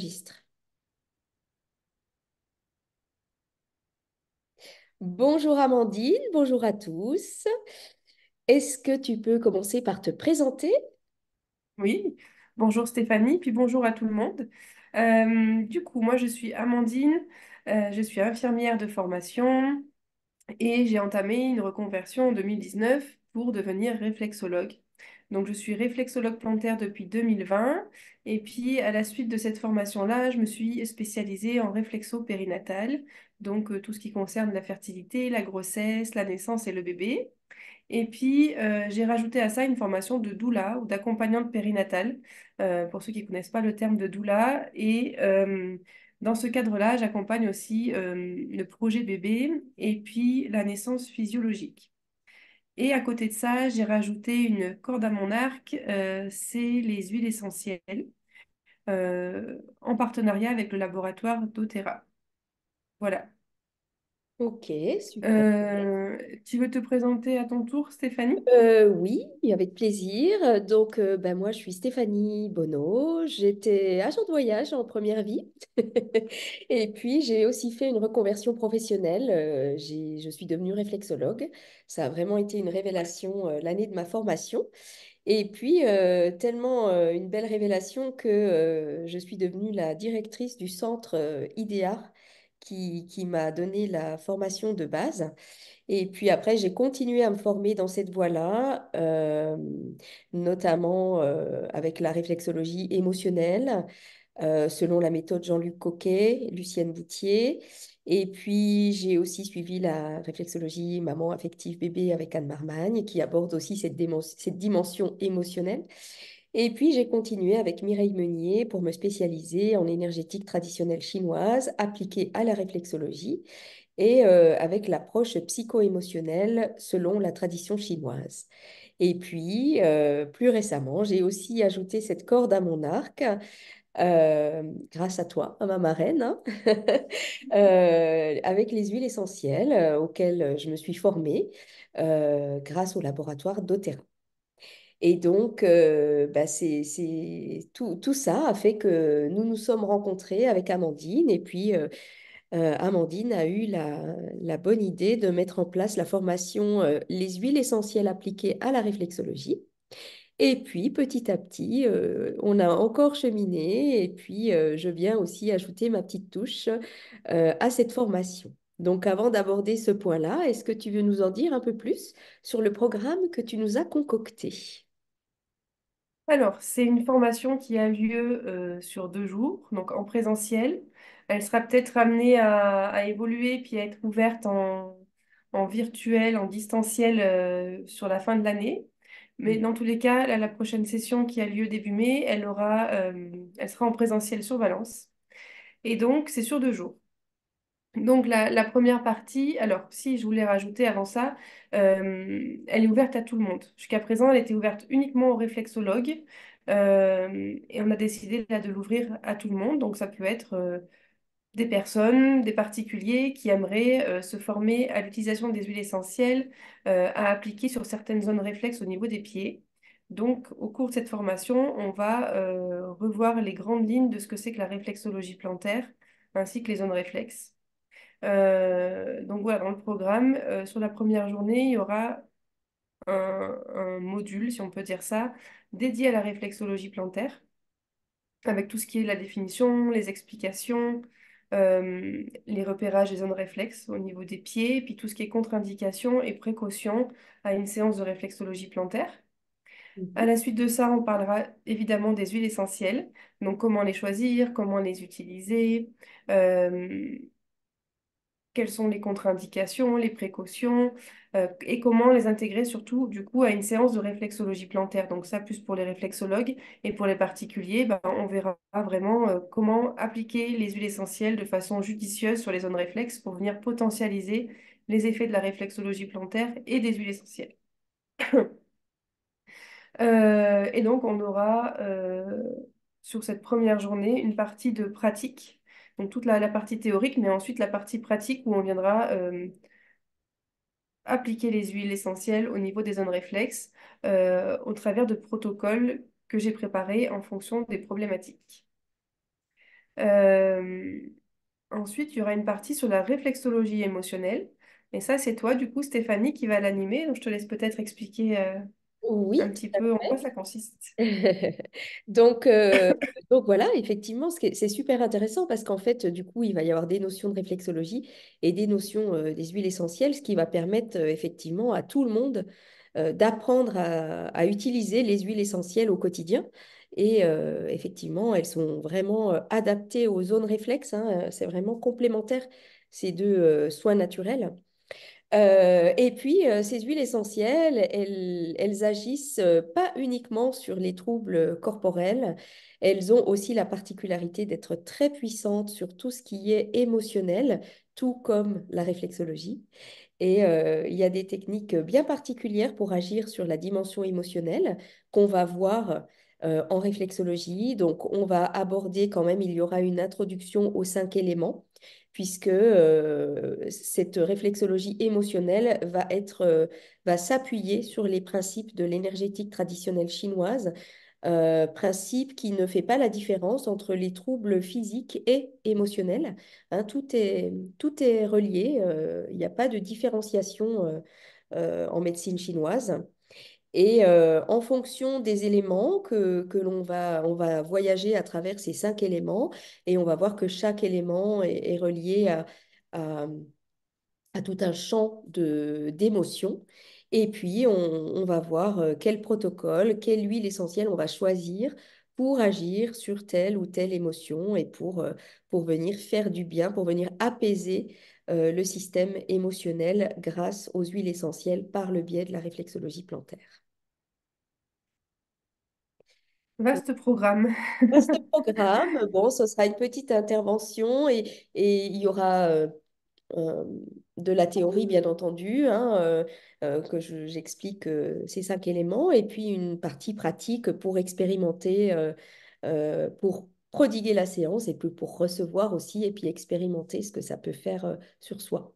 enregistre. Bonjour Amandine, bonjour à tous. Est-ce que tu peux commencer par te présenter? Oui, bonjour Stéphanie, puis bonjour à tout le monde. Du coup, moi je suis Amandine, je suis infirmière de formation et j'ai entamé une reconversion en 2019 pour devenir réflexologue. Donc je suis réflexologue plantaire depuis 2020 et puis à la suite de cette formation-là, je me suis spécialisée en réflexo périnatal, donc tout ce qui concerne la fertilité, la grossesse, la naissance et le bébé. Et puis, j'ai rajouté à ça une formation de doula ou d'accompagnante périnatale, pour ceux qui ne connaissent pas le terme de doula. Et dans ce cadre-là, j'accompagne aussi le projet bébé et puis la naissance physiologique. Et à côté de ça, j'ai rajouté une corde à mon arc, c'est les huiles essentielles, en partenariat avec le laboratoire doTERRA. Voilà. Ok, super. Tu veux te présenter à ton tour, Stéphanie? Oui, avec plaisir. Donc, ben, moi, je suis Stéphanie Bonneau. J'étais agent de voyage en première vie. Et puis, j'ai aussi fait une reconversion professionnelle. Je suis devenue réflexologue. Ça a vraiment été une révélation l'année de ma formation. Et puis, tellement une belle révélation que je suis devenue la directrice du centre IDEA qui m'a donné la formation de base. Et puis après, j'ai continué à me former dans cette voie-là, notamment avec la réflexologie émotionnelle, selon la méthode Jean-Luc Coquet, Lucienne Boutier. Et puis, j'ai aussi suivi la réflexologie maman affective bébé avec Anne Marmagne, qui aborde aussi cette dimension émotionnelle. Et puis, j'ai continué avec Mireille Meunier pour me spécialiser en énergétique traditionnelle chinoise appliquée à la réflexologie et avec l'approche psycho-émotionnelle selon la tradition chinoise. Et puis, plus récemment, j'ai aussi ajouté cette corde à mon arc, grâce à toi, à ma marraine, hein, avec les huiles essentielles auxquelles je me suis formée grâce au laboratoire doTERRA. Et donc, bah, tout ça a fait que nous nous sommes rencontrés avec Amandine. Et puis, Amandine a eu la bonne idée de mettre en place la formation Les huiles essentielles appliquées à la réflexologie. Et puis, petit à petit, on a encore cheminé. Et puis, je viens aussi ajouter ma petite touche à cette formation. Donc, avant d'aborder ce point-là, est-ce que tu veux nous en dire un peu plus sur le programme que tu nous as concocté? Alors, c'est une formation qui a lieu sur 2 jours, donc en présentiel. Elle sera peut-être amenée à évoluer puis à être ouverte en virtuel, en distanciel sur la fin de l'année. Mais dans tous les cas, la prochaine session qui a lieu début mai, elle sera en présentiel sur Valence. Et donc, c'est sur 2 jours. Donc la première partie, alors si je voulais rajouter avant ça, elle est ouverte à tout le monde. Jusqu'à présent, elle était ouverte uniquement aux réflexologues et on a décidé là, de l'ouvrir à tout le monde. Donc ça peut être des personnes, des particuliers qui aimeraient se former à l'utilisation des huiles essentielles à appliquer sur certaines zones réflexes au niveau des pieds. Donc au cours de cette formation, on va revoir les grandes lignes de ce que c'est que la réflexologie plantaire ainsi que les zones réflexes. Donc voilà, dans le programme, sur la première journée, il y aura un module, si on peut dire ça, dédié à la réflexologie plantaire, avec tout ce qui est la définition, les explications, les repérages des zones réflexes au niveau des pieds, et puis tout ce qui est contre-indication et précaution à une séance de réflexologie plantaire. À Mhm. la suite de ça, on parlera évidemment des huiles essentielles, donc comment les choisir, comment les utiliser, euh, quelles sont les contre-indications, les précautions, et comment les intégrer surtout du coup à une séance de réflexologie plantaire. Donc ça, plus pour les réflexologues et pour les particuliers, ben, on verra vraiment comment appliquer les huiles essentielles de façon judicieuse sur les zones réflexes pour venir potentialiser les effets de la réflexologie plantaire et des huiles essentielles. Et donc, on aura sur cette première journée une partie de pratique, donc toute la partie théorique, mais ensuite la partie pratique où on viendra appliquer les huiles essentielles au niveau des zones réflexes au travers de protocoles que j'ai préparés en fonction des problématiques. Euh, Ensuite, il y aura une partie sur la réflexologie émotionnelle. Et ça, c'est toi, du coup, Stéphanie, qui va l'animer. Donc, je te laisse peut-être expliquer un Oui, petit tout à peu en quoi fait. ça consiste. Donc, euh, donc voilà, effectivement, c'est super intéressant parce qu'en fait, du coup, il va y avoir des notions de réflexologie et des notions des huiles essentielles, ce qui va permettre effectivement à tout le monde d'apprendre à utiliser les huiles essentielles au quotidien. Et effectivement, elles sont vraiment adaptées aux zones réflexes, hein, c'est vraiment complémentaire ces deux soins naturels. Et puis, ces huiles essentielles, elles agissent pas uniquement sur les troubles corporels, elles ont aussi la particularité d'être très puissantes sur tout ce qui est émotionnel, tout comme la réflexologie. Et il y a des techniques bien particulières pour agir sur la dimension émotionnelle qu'on va voir en réflexologie. Donc, on va aborder quand même, il y aura une introduction aux 5 éléments, puisque cette réflexologie émotionnelle va s'appuyer sur les principes de l'énergétique traditionnelle chinoise, principe qui ne fait pas la différence entre les troubles physiques et émotionnels. Hein, tout est relié, il n'y a pas de différenciation en médecine chinoise. Et en fonction des éléments que on va voyager à travers ces 5 éléments et on va voir que chaque élément est relié à, à tout un champ d'émotions. Et puis, on va voir quel protocole, quelle huile essentielle on va choisir pour agir sur telle ou telle émotion et pour venir faire du bien, pour venir apaiser le système émotionnel grâce aux huiles essentielles par le biais de la réflexologie plantaire. Vaste programme. Ce programme, bon, ce sera une petite intervention et il y aura euh, de la théorie, bien entendu, hein, j'explique ces 5 éléments, et puis une partie pratique pour expérimenter, pour prodiguer la séance, et puis pour recevoir aussi, et puis expérimenter ce que ça peut faire sur soi.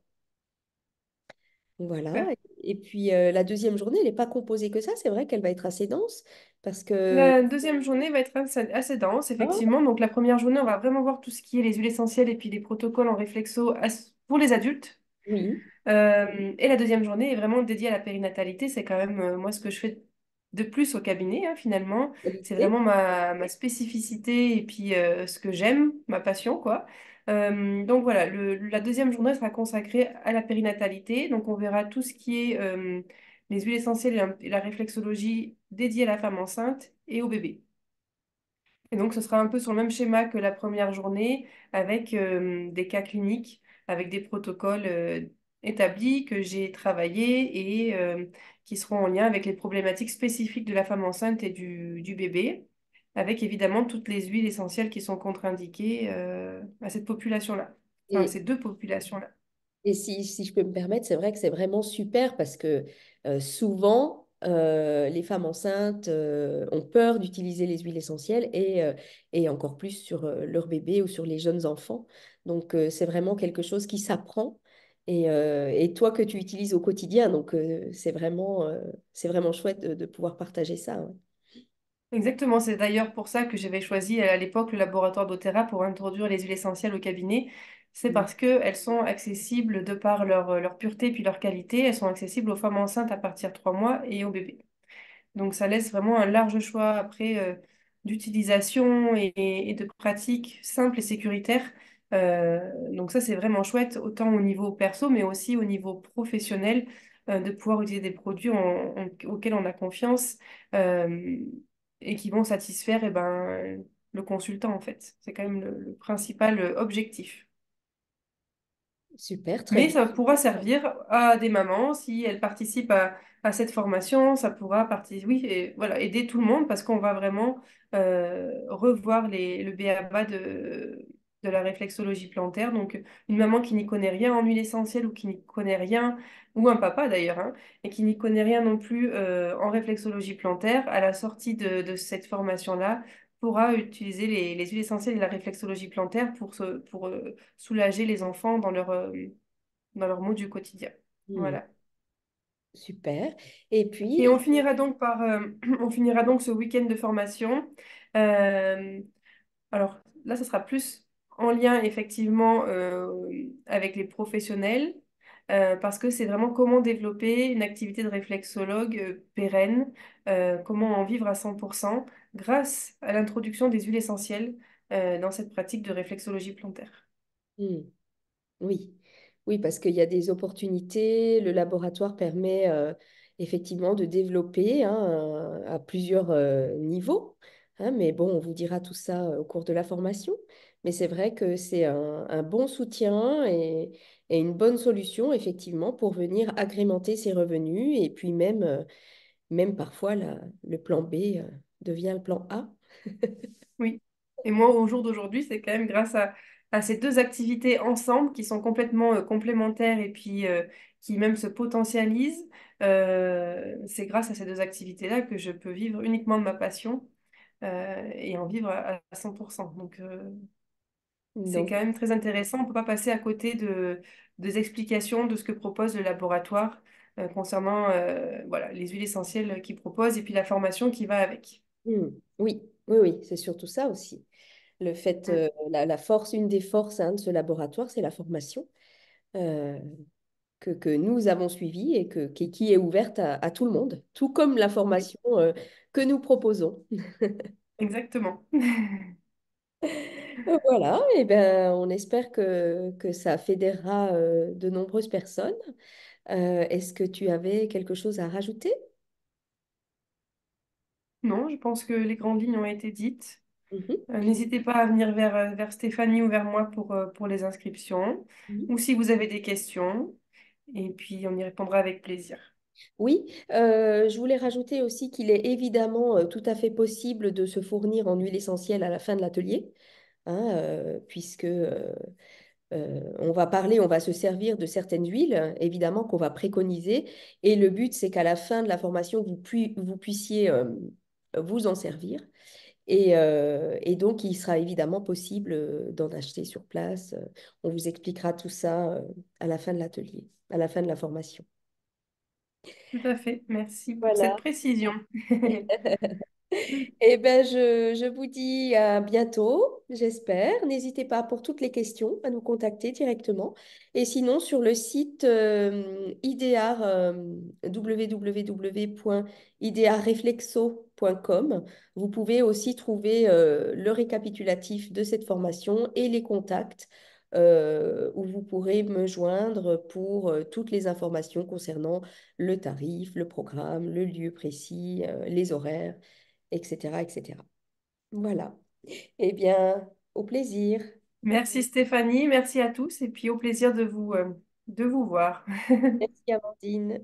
Voilà. Super. Et puis la deuxième journée, elle n'est pas composée que ça. C'est vrai qu'elle va être assez dense parce que... La deuxième journée va être assez dense, Ah, effectivement. Donc, la première journée, on va vraiment voir tout ce qui est les huiles essentielles et puis les protocoles en réflexo pour les adultes. oui, Et la deuxième journée est vraiment dédiée à la périnatalité. C'est quand même moi ce que je fais de plus au cabinet, hein, finalement. C'est qualité. vraiment ma spécificité et puis ce que j'aime, ma passion, quoi. Donc voilà, la deuxième journée sera consacrée à la périnatalité. Donc on verra tout ce qui est les huiles essentielles et la réflexologie dédiée à la femme enceinte et au bébé. Et donc, ce sera un peu sur le même schéma que la première journée, avec des cas cliniques, avec des protocoles établis que j'ai travaillés et qui seront en lien avec les problématiques spécifiques de la femme enceinte et du bébé, avec évidemment toutes les huiles essentielles qui sont contre-indiquées à cette population-là, enfin, à Et, ces deux populations-là. et si je peux me permettre, c'est vrai que c'est vraiment super parce que souvent, les femmes enceintes ont peur d'utiliser les huiles essentielles et encore plus sur leur bébé ou sur les jeunes enfants. Donc, c'est vraiment quelque chose qui s'apprend et toi que tu utilises au quotidien. Donc, c'est vraiment chouette de pouvoir partager ça. Ouais. Exactement, c'est d'ailleurs pour ça que j'avais choisi à l'époque le laboratoire d'Otera pour introduire les huiles essentielles au cabinet. C'est Mm. parce qu'elles sont accessibles de par leur pureté puis leur qualité. Elles sont accessibles aux femmes enceintes à partir de 3 mois et aux bébés. Donc ça laisse vraiment un large choix après d'utilisation et de pratiques simples et sécuritaires. Donc ça, c'est vraiment chouette, autant au niveau perso, mais aussi au niveau professionnel, de pouvoir utiliser des produits auxquels on a confiance euh, et qui vont satisfaire le consultant, en fait. C'est quand même le principal objectif. Super, très Mais bien. ça pourra servir à des mamans si elles participent à cette formation. Ça pourra oui, et voilà, aider tout le monde parce qu'on va vraiment revoir le b.a.-ba de la réflexologie plantaire. Donc, une maman qui n'y connaît rien en huile essentielle ou qui n'y connaît rien, ou un papa d'ailleurs, hein, et qui n'y connaît rien non plus en réflexologie plantaire, à la sortie de cette formation-là, pourra utiliser les huiles essentielles et la réflexologie plantaire pour soulager les enfants dans leurs mots du quotidien. Mm. Voilà. Super. Et puis, Et on finira donc on finira donc ce week-end de formation. Euh, alors là, ce sera plus en lien effectivement avec les professionnels, parce que c'est vraiment comment développer une activité de réflexologue pérenne, comment en vivre à 100% grâce à l'introduction des huiles essentielles dans cette pratique de réflexologie plantaire. Hmm. Oui, oui, parce qu'il y a des opportunités. Le laboratoire permet effectivement de développer hein, à plusieurs niveaux. Hein, mais bon, on vous dira tout ça au cours de la formation. Mais c'est vrai que c'est un bon soutien et une bonne solution, effectivement, pour venir agrémenter ses revenus. Et puis même, même parfois, le plan B devient le plan A. Oui. Et moi, au jour d'aujourd'hui, c'est quand même grâce à ces deux activités ensemble qui sont complètement complémentaires et puis qui même se potentialisent. C'est grâce à ces deux activités-là que je peux vivre uniquement de ma passion et en vivre à 100%. Donc, c'est Donc, quand même très intéressant. On ne peut pas passer à côté des explications de ce que propose le laboratoire concernant voilà, les huiles essentielles qu'il propose et puis la formation qui va avec. oui, oui, oui, c'est surtout ça aussi. Le fait, Mm. la force, une des forces hein, de ce laboratoire, c'est la formation euh, que nous avons suivie et qui est ouverte à tout le monde, tout comme la Oui, formation que nous proposons. exactement. Voilà, et ben, on espère que ça fédérera de nombreuses personnes. Est-ce que tu avais quelque chose à rajouter? Non, je pense que les grandes lignes ont été dites. Mhm. N'hésitez pas à venir vers Stéphanie ou vers moi pour les inscriptions, Mhm. ou si vous avez des questions, et puis on y répondra avec plaisir. Oui, je voulais rajouter aussi qu'il est évidemment tout à fait possible de se fournir en huile essentielle à la fin de l'atelier, hein, puisque on va se servir de certaines huiles, évidemment, qu'on va préconiser. Et le but, c'est qu'à la fin de la formation, vous puissiez vous en servir. Et donc, il sera évidemment possible d'en acheter sur place. On vous expliquera tout ça à la fin de l'atelier, à la fin de la formation. Tout à fait. Merci pour cette Voilà. précision. Eh ben, je vous dis à bientôt, j'espère. N'hésitez pas pour toutes les questions à nous contacter directement. Et sinon, sur le site IDEAR, www.idearreflexo.com, vous pouvez aussi trouver le récapitulatif de cette formation et les contacts où vous pourrez me joindre pour toutes les informations concernant le tarif, le programme, le lieu précis, les horaires, etc., etc. Voilà. Eh bien, au plaisir. Merci Stéphanie, merci à tous, et puis au plaisir de vous voir. Merci, Amandine.